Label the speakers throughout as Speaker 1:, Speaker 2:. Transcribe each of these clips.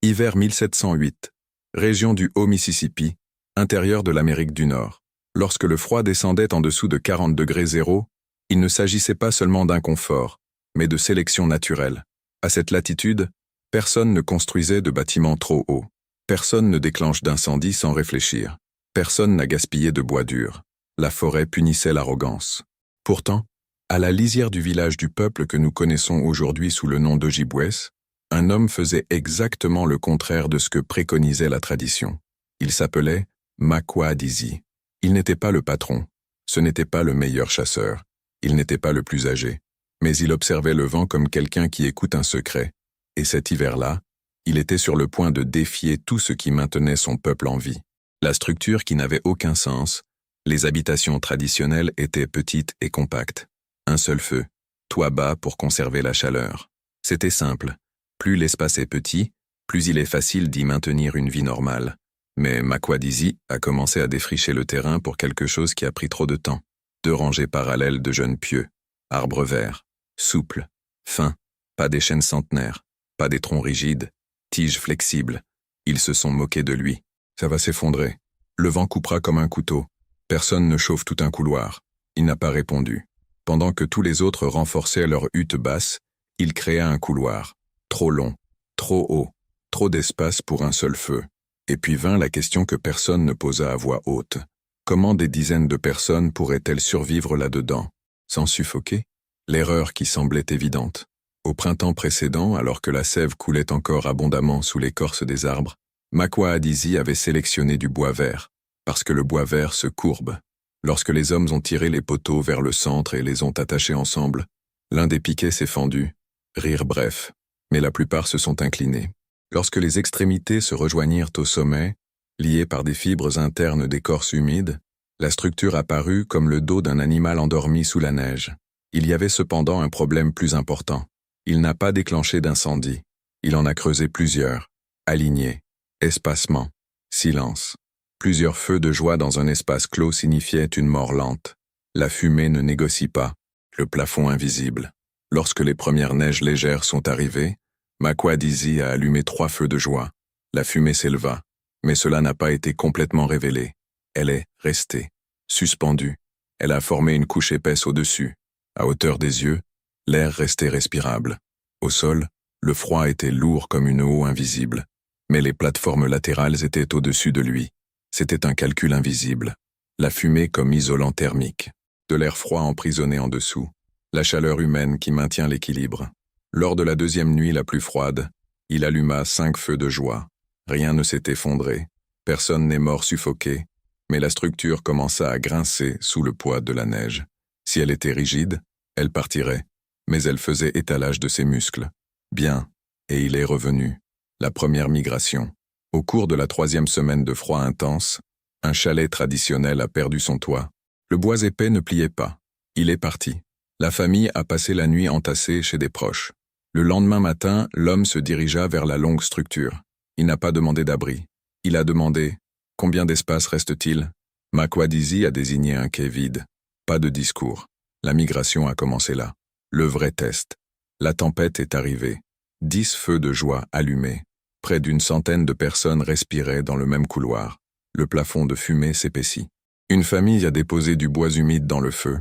Speaker 1: Hiver 1708. Région du Haut-Mississippi, intérieur de l'Amérique du Nord. Lorsque le froid descendait en dessous de 40 degrés zéro, il ne s'agissait pas seulement d'inconfort, mais de sélection naturelle. À cette latitude, personne ne construisait de bâtiments trop hauts. Personne ne déclenche d'incendie sans réfléchir. Personne n'a gaspillé de bois dur. La forêt punissait l'arrogance. Pourtant, à la lisière du village du peuple que nous connaissons aujourd'hui sous le nom d'Ojibwés, un homme faisait exactement le contraire de ce que préconisait la tradition. Il s'appelait Makwa Adizzi. Il n'était pas le patron, ce n'était pas le meilleur chasseur, il n'était pas le plus âgé, mais il observait le vent comme quelqu'un qui écoute un secret, et cet hiver-là, il était sur le point de défier tout ce qui maintenait son peuple en vie. La structure qui n'avait aucun sens, les habitations traditionnelles étaient petites et compactes. Un seul feu, toit bas pour conserver la chaleur. C'était simple. Plus l'espace est petit, plus il est facile d'y maintenir une vie normale. Mais Makwa Adizzi a commencé à défricher le terrain pour quelque chose qui a pris trop de temps. 2 rangées parallèles de jeunes pieux, arbres verts, souples, fins, pas des chênes centenaires, pas des troncs rigides, tiges flexibles. Ils se sont moqués de lui. Ça va s'effondrer. Le vent coupera comme un couteau. Personne ne chauffe tout un couloir. Il n'a pas répondu. Pendant que tous les autres renforçaient leur hutte basse, il créa un couloir. Trop long, trop haut, trop d'espace pour un seul feu. Et puis vint la question que personne ne posa à voix haute. Comment des dizaines de personnes pourraient-elles survivre là-dedans, sans suffoquer? L'erreur qui semblait évidente. Au printemps précédent, alors que la sève coulait encore abondamment sous l'écorce des arbres, Makwa Adizzi avait sélectionné du bois vert, parce que le bois vert se courbe. Lorsque les hommes ont tiré les poteaux vers le centre et les ont attachés ensemble, l'un des piquets s'est fendu. Rire bref. Mais la plupart se sont inclinés. Lorsque les extrémités se rejoignirent au sommet, liées par des fibres internes d'écorce humide, la structure apparut comme le dos d'un animal endormi sous la neige. Il y avait cependant un problème plus important. Il n'a pas déclenché d'incendie. Il en a creusé plusieurs, alignés, espacement, silence. Plusieurs feux de joie dans un espace clos signifiaient une mort lente. La fumée ne négocie pas, le plafond invisible. Lorsque les premières neiges légères sont arrivées, Makwa Adizzi a allumé 3 feux de joie. La fumée s'éleva, mais cela n'a pas été complètement révélé. Elle est restée, suspendue. Elle a formé une couche épaisse au-dessus. À hauteur des yeux, l'air restait respirable. Au sol, le froid était lourd comme une eau invisible. Mais les plateformes latérales étaient au-dessus de lui. C'était un calcul invisible. La fumée comme isolant thermique. De l'air froid emprisonné en dessous. La chaleur humaine qui maintient l'équilibre. Lors de la 2e nuit la plus froide, il alluma 5 feux de joie. Rien ne s'est effondré, personne n'est mort suffoqué, mais la structure commença à grincer sous le poids de la neige. Si elle était rigide, elle partirait, mais elle faisait étalage de ses muscles. Bien, et il est revenu. La première migration. Au cours de la 3e semaine de froid intense, un chalet traditionnel a perdu son toit. Le bois épais ne pliait pas. Il est parti. La famille a passé la nuit entassée chez des proches. Le lendemain matin, l'homme se dirigea vers la longue structure. Il n'a pas demandé d'abri. Il a demandé « Combien d'espace reste-t-il » Makwa Adizzi a désigné un quai vide. Pas de discours. La migration a commencé là. Le vrai test. La tempête est arrivée. 10 feux de joie allumés. Près d'une centaine de personnes respiraient dans le même couloir. Le plafond de fumée s'épaissit. Une famille a déposé du bois humide dans le feu.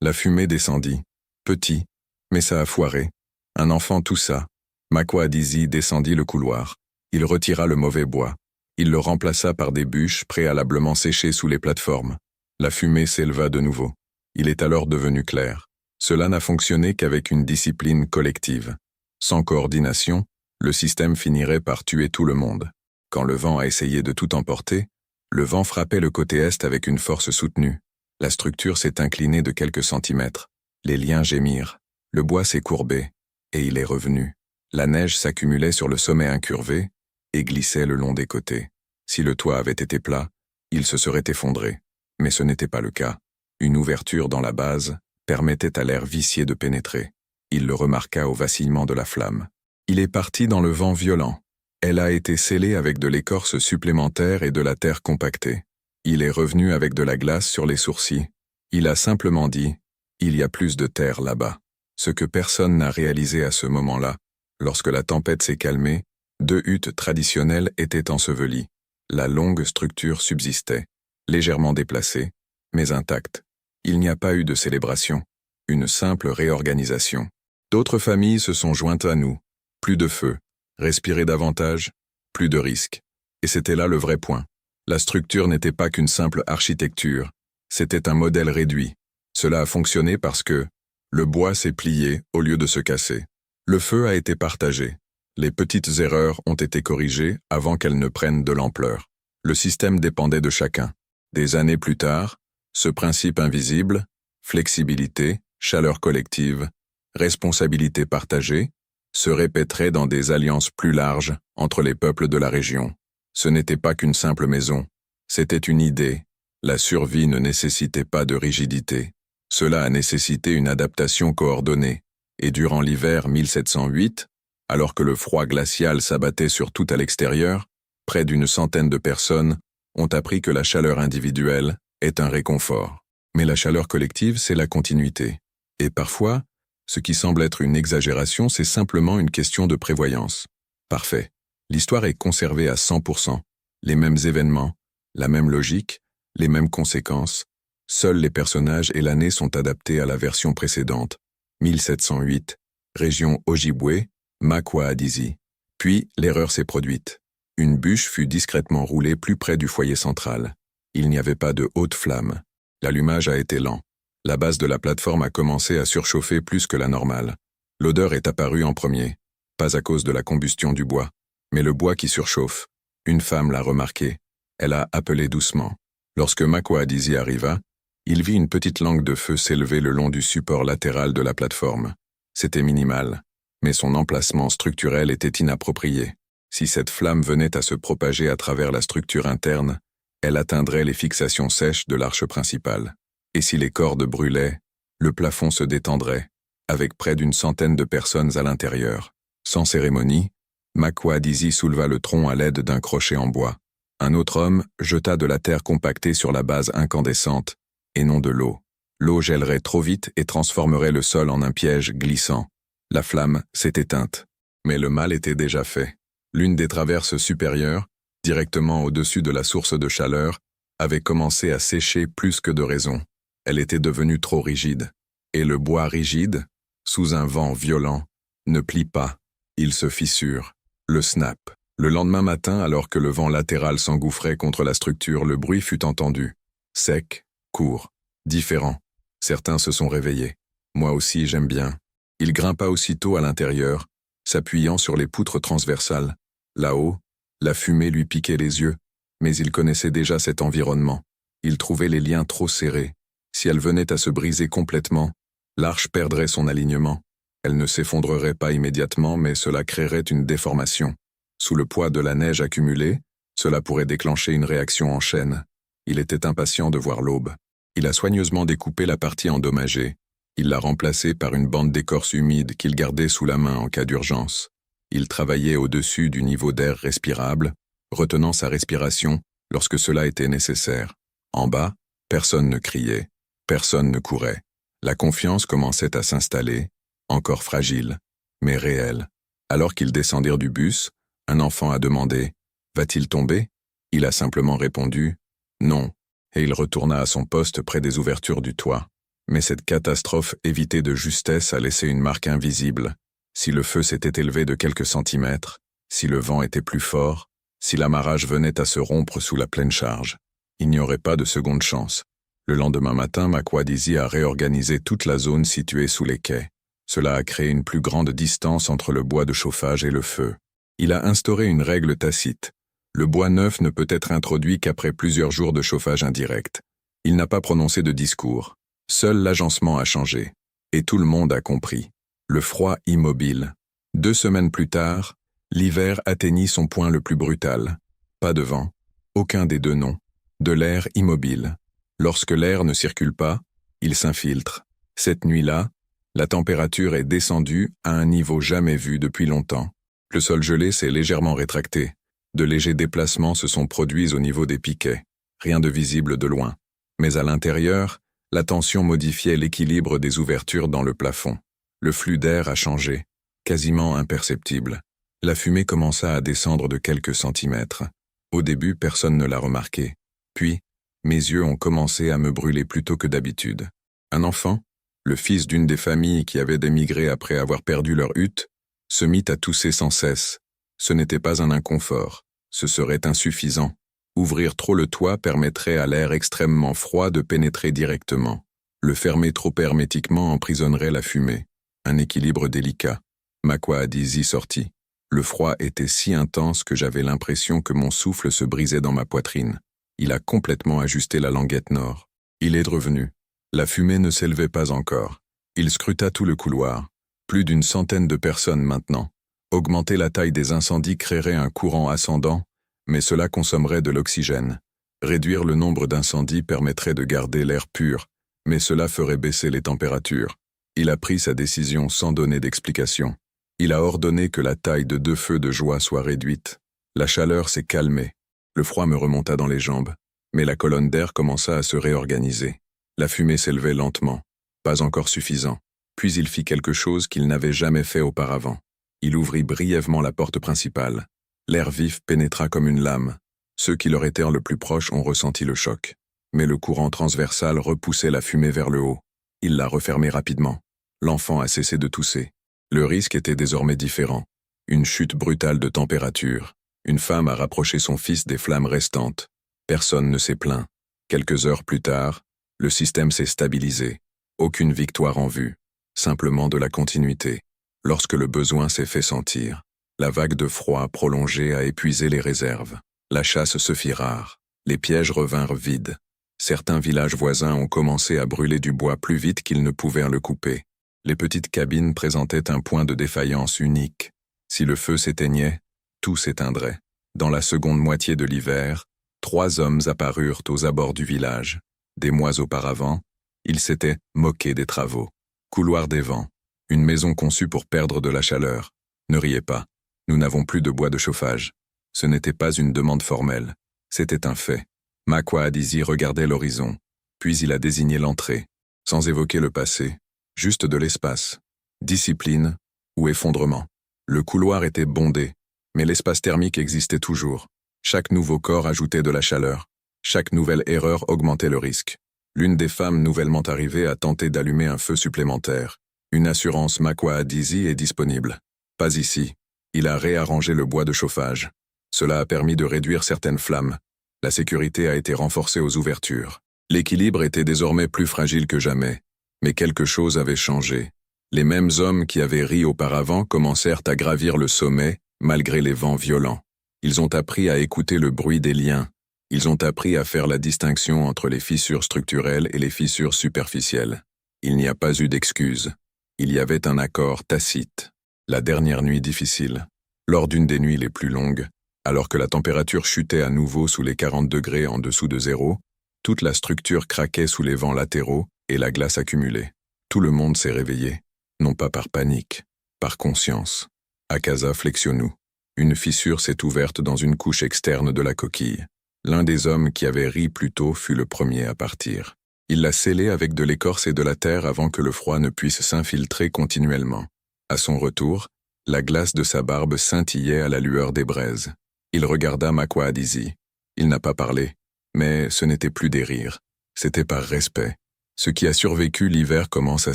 Speaker 1: La fumée descendit. Petit, mais ça a foiré. Un enfant toussa. Makwa Adizzi descendit le couloir. Il retira le mauvais bois. Il le remplaça par des bûches préalablement séchées sous les plateformes. La fumée s'éleva de nouveau. Il est alors devenu clair. Cela n'a fonctionné qu'avec une discipline collective. Sans coordination, le système finirait par tuer tout le monde. Quand le vent a essayé de tout emporter, le vent frappait le côté est avec une force soutenue. La structure s'est inclinée de quelques centimètres. Les liens gémirent. Le bois s'est courbé. Et il est revenu. La neige s'accumulait sur le sommet incurvé et glissait le long des côtés. Si le toit avait été plat, il se serait effondré. Mais ce n'était pas le cas. Une ouverture dans la base permettait à l'air vicié de pénétrer. Il le remarqua au vacillement de la flamme. Il est parti dans le vent violent. Elle a été scellée avec de l'écorce supplémentaire et de la terre compactée. Il est revenu avec de la glace sur les sourcils. Il a simplement dit « Il y a plus de terre là-bas ». Ce que personne n'a réalisé à ce moment-là, lorsque la tempête s'est calmée, 2 huttes traditionnelles étaient ensevelies. La longue structure subsistait, légèrement déplacée, mais intacte. Il n'y a pas eu de célébration, une simple réorganisation. D'autres familles se sont jointes à nous. Plus de feu, respirer davantage, plus de risques. Et c'était là le vrai point. La structure n'était pas qu'une simple architecture, c'était un modèle réduit. Cela a fonctionné parce que le bois s'est plié au lieu de se casser. Le feu a été partagé. Les petites erreurs ont été corrigées avant qu'elles ne prennent de l'ampleur. Le système dépendait de chacun. Des années plus tard, ce principe invisible, flexibilité, chaleur collective, responsabilité partagée, se répéterait dans des alliances plus larges entre les peuples de la région. Ce n'était pas qu'une simple maison, c'était une idée. La survie ne nécessitait pas de rigidité. Cela a nécessité une adaptation coordonnée. Et durant l'hiver 1708, alors que le froid glacial s'abattait sur tout à l'extérieur, près d'une centaine de personnes ont appris que la chaleur individuelle est un réconfort. Mais la chaleur collective, c'est la continuité. Et parfois, ce qui semble être une exagération, c'est simplement une question de prévoyance. Parfait. L'histoire est conservée à 100%. Les mêmes événements, la même logique, les mêmes conséquences. Seuls les personnages et l'année sont adaptés à la version précédente. 1708, région Ojibwe, Makwa-Adizi. Puis, l'erreur s'est produite. Une bûche fut discrètement roulée plus près du foyer central. Il n'y avait pas de haute flamme. L'allumage a été lent. La base de la plateforme a commencé à surchauffer plus que la normale. L'odeur est apparue en premier, pas à cause de la combustion du bois, mais le bois qui surchauffe. Une femme l'a remarqué. Elle a appelé doucement. Lorsque Makwa-Adizi arriva, il vit une petite langue de feu s'élever le long du support latéral de la plateforme. C'était minimal, mais son emplacement structurel était inapproprié. Si cette flamme venait à se propager à travers la structure interne, elle atteindrait les fixations sèches de l'arche principale. Et si les cordes brûlaient, le plafond se détendrait, avec près d'une centaine de personnes à l'intérieur. Sans cérémonie, Makwa-Adizi souleva le tronc à l'aide d'un crochet en bois. Un autre homme jeta de la terre compactée sur la base incandescente, et non de l'eau. L'eau gèlerait trop vite et transformerait le sol en un piège glissant. La flamme s'est éteinte. Mais le mal était déjà fait. L'une des traverses supérieures, directement au-dessus de la source de chaleur, avait commencé à sécher plus que de raison. Elle était devenue trop rigide. Et le bois rigide, sous un vent violent, ne plie pas. Il se fissure. Le snap. Le lendemain matin, alors que le vent latéral s'engouffrait contre la structure, le bruit fut entendu. Sec, court, différent. Certains se sont réveillés. Moi aussi, j'aime bien. Il grimpa aussitôt à l'intérieur, s'appuyant sur les poutres transversales. Là-haut, la fumée lui piquait les yeux, mais il connaissait déjà cet environnement. Il trouvait les liens trop serrés. Si elle venait à se briser complètement, l'arche perdrait son alignement. Elle ne s'effondrerait pas immédiatement, mais cela créerait une déformation. Sous le poids de la neige accumulée, cela pourrait déclencher une réaction en chaîne. Il était impatient de voir l'aube. Il a soigneusement découpé la partie endommagée. Il l'a remplacée par une bande d'écorce humide qu'il gardait sous la main en cas d'urgence. Il travaillait au-dessus du niveau d'air respirable, retenant sa respiration lorsque cela était nécessaire. En bas, personne ne criait, personne ne courait. La confiance commençait à s'installer, encore fragile, mais réelle. Alors qu'ils descendirent du bus, un enfant a demandé « Va-t-il tomber ?» Il a simplement répondu « Non », et il retourna à son poste près des ouvertures du toit. Mais cette catastrophe évitée de justesse a laissé une marque invisible. Si le feu s'était élevé de quelques centimètres, si le vent était plus fort, si l'amarrage venait à se rompre sous la pleine charge, il n'y aurait pas de seconde chance. Le lendemain matin, Makwa-Adizi a réorganisé toute la zone située sous les quais. Cela a créé une plus grande distance entre le bois de chauffage et le feu. Il a instauré une règle tacite. Le bois neuf ne peut être introduit qu'après plusieurs jours de chauffage indirect. Il n'a pas prononcé de discours. Seul l'agencement a changé. Et tout le monde a compris. Le froid immobile. 2 semaines plus tard, l'hiver atteignit son point le plus brutal. Pas de vent. Aucun des deux noms. De l'air immobile. Lorsque l'air ne circule pas, il s'infiltre. Cette nuit-là, la température est descendue à un niveau jamais vu depuis longtemps. Le sol gelé s'est légèrement rétracté. De légers déplacements se sont produits au niveau des piquets. Rien de visible de loin. Mais à l'intérieur, la tension modifiait l'équilibre des ouvertures dans le plafond. Le flux d'air a changé, quasiment imperceptible. La fumée commença à descendre de quelques centimètres. Au début, personne ne l'a remarqué. Puis, mes yeux ont commencé à me brûler plus tôt que d'habitude. Un enfant, le fils d'une des familles qui avaient émigré après avoir perdu leur hutte, se mit à tousser sans cesse. Ce n'était pas un inconfort, ce serait insuffisant. Ouvrir trop le toit permettrait à l'air extrêmement froid de pénétrer directement. Le fermer trop hermétiquement emprisonnerait la fumée. Un équilibre délicat. Makwa Adizi sortit. Le froid était si intense que j'avais l'impression que mon souffle se brisait dans ma poitrine. Il a complètement ajusté la languette nord. Il est revenu. La fumée ne s'élevait pas encore. Il scruta tout le couloir. Plus d'une centaine de personnes maintenant. Augmenter la taille des incendies créerait un courant ascendant, mais cela consommerait de l'oxygène. Réduire le nombre d'incendies permettrait de garder l'air pur, mais cela ferait baisser les températures. Il a pris sa décision sans donner d'explication. Il a ordonné que la taille de 2 feux de joie soit réduite. La chaleur s'est calmée. Le froid me remonta dans les jambes, mais la colonne d'air commença à se réorganiser. La fumée s'élevait lentement, pas encore suffisant. Puis il fit quelque chose qu'il n'avait jamais fait auparavant. Il ouvrit brièvement la porte principale. L'air vif pénétra comme une lame. Ceux qui leur étaient le plus proches ont ressenti le choc. Mais le courant transversal repoussait la fumée vers le haut. Il l'a refermée rapidement. L'enfant a cessé de tousser. Le risque était désormais différent. Une chute brutale de température. Une femme a rapproché son fils des flammes restantes. Personne ne s'est plaint. Quelques heures plus tard, le système s'est stabilisé. Aucune victoire en vue. Simplement de la continuité. Lorsque le besoin s'est fait sentir, la vague de froid prolongée a épuisé les réserves. La chasse se fit rare. Les pièges revinrent vides. Certains villages voisins ont commencé à brûler du bois plus vite qu'ils ne pouvaient le couper. Les petites cabines présentaient un point de défaillance unique. Si le feu s'éteignait, tout s'éteindrait. Dans la seconde moitié de l'hiver, 3 hommes apparurent aux abords du village. Des mois auparavant, ils s'étaient moqués des travaux. Couloir des vents. Une maison conçue pour perdre de la chaleur. Ne riez pas. Nous n'avons plus de bois de chauffage. Ce n'était pas une demande formelle. C'était un fait. Makwa Adizi regardait l'horizon. Puis il a désigné l'entrée. Sans évoquer le passé. Juste de l'espace. Discipline ou effondrement. Le couloir était bondé, mais l'espace thermique existait toujours. Chaque nouveau corps ajoutait de la chaleur. Chaque nouvelle erreur augmentait le risque. L'une des femmes nouvellement arrivées a tenté d'allumer un feu supplémentaire. Une assurance Makwa Adizi est disponible. Pas ici. Il a réarrangé le bois de chauffage. Cela a permis de réduire certaines flammes. La sécurité a été renforcée aux ouvertures. L'équilibre était désormais plus fragile que jamais. Mais quelque chose avait changé. Les mêmes hommes qui avaient ri auparavant commencèrent à gravir le sommet, malgré les vents violents. Ils ont appris à écouter le bruit des liens. Ils ont appris à faire la distinction entre les fissures structurelles et les fissures superficielles. Il n'y a pas eu d'excuse. Il y avait un accord tacite. La dernière nuit difficile, lors d'une des nuits les plus longues, alors que la température chutait à nouveau sous les 40 degrés en dessous de zéro, toute la structure craquait sous les vents latéraux et la glace accumulée. Tout le monde s'est réveillé, non pas par panique, par conscience. Akaza flexionnou. Une fissure s'est ouverte dans une couche externe de la coquille. L'un des hommes qui avait ri plus tôt fut le premier à partir. Il l'a scellé avec de l'écorce et de la terre avant que le froid ne puisse s'infiltrer continuellement. À son retour, la glace de sa barbe scintillait à la lueur des braises. Il regarda Makwa Adizi. Il n'a pas parlé, mais ce n'était plus des rires. C'était par respect. Ce qui a survécu l'hiver commence à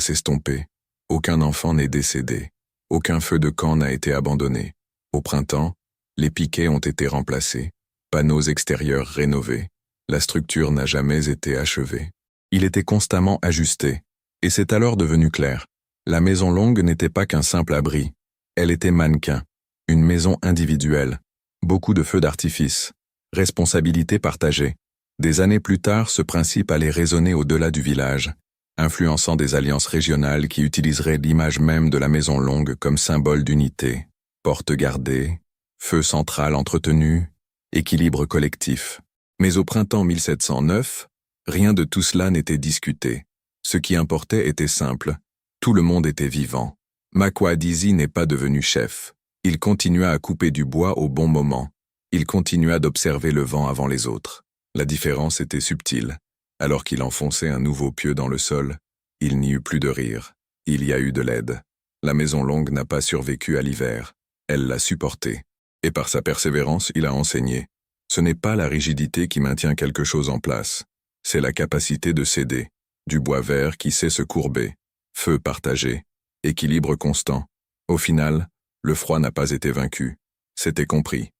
Speaker 1: s'estomper. Aucun enfant n'est décédé. Aucun feu de camp n'a été abandonné. Au printemps, les piquets ont été remplacés. Panneaux extérieurs rénovés. La structure n'a jamais été achevée. Il était constamment ajusté. Et c'est alors devenu clair. La maison longue n'était pas qu'un simple abri. Elle était mannequin. Une maison individuelle. Beaucoup de feux d'artifice. Responsabilité partagée. Des années plus tard, ce principe allait résonner au-delà du village, influençant des alliances régionales qui utiliseraient l'image même de la maison longue comme symbole d'unité. Porte gardée, feu central entretenu, équilibre collectif. Mais au printemps 1709, rien de tout cela n'était discuté. Ce qui importait était simple. Tout le monde était vivant. Makwa Adizi n'est pas devenu chef. Il continua à couper du bois au bon moment. Il continua d'observer le vent avant les autres. La différence était subtile. Alors qu'il enfonçait un nouveau pieu dans le sol, il n'y eut plus de rire. Il y a eu de l'aide. La maison longue n'a pas survécu à l'hiver. Elle l'a supporté. Et par sa persévérance, il a enseigné. Ce n'est pas la rigidité qui maintient quelque chose en place. C'est la capacité de céder. Du bois vert qui sait se courber. Feu partagé. Équilibre constant. Au final, le froid n'a pas été vaincu. C'était compris.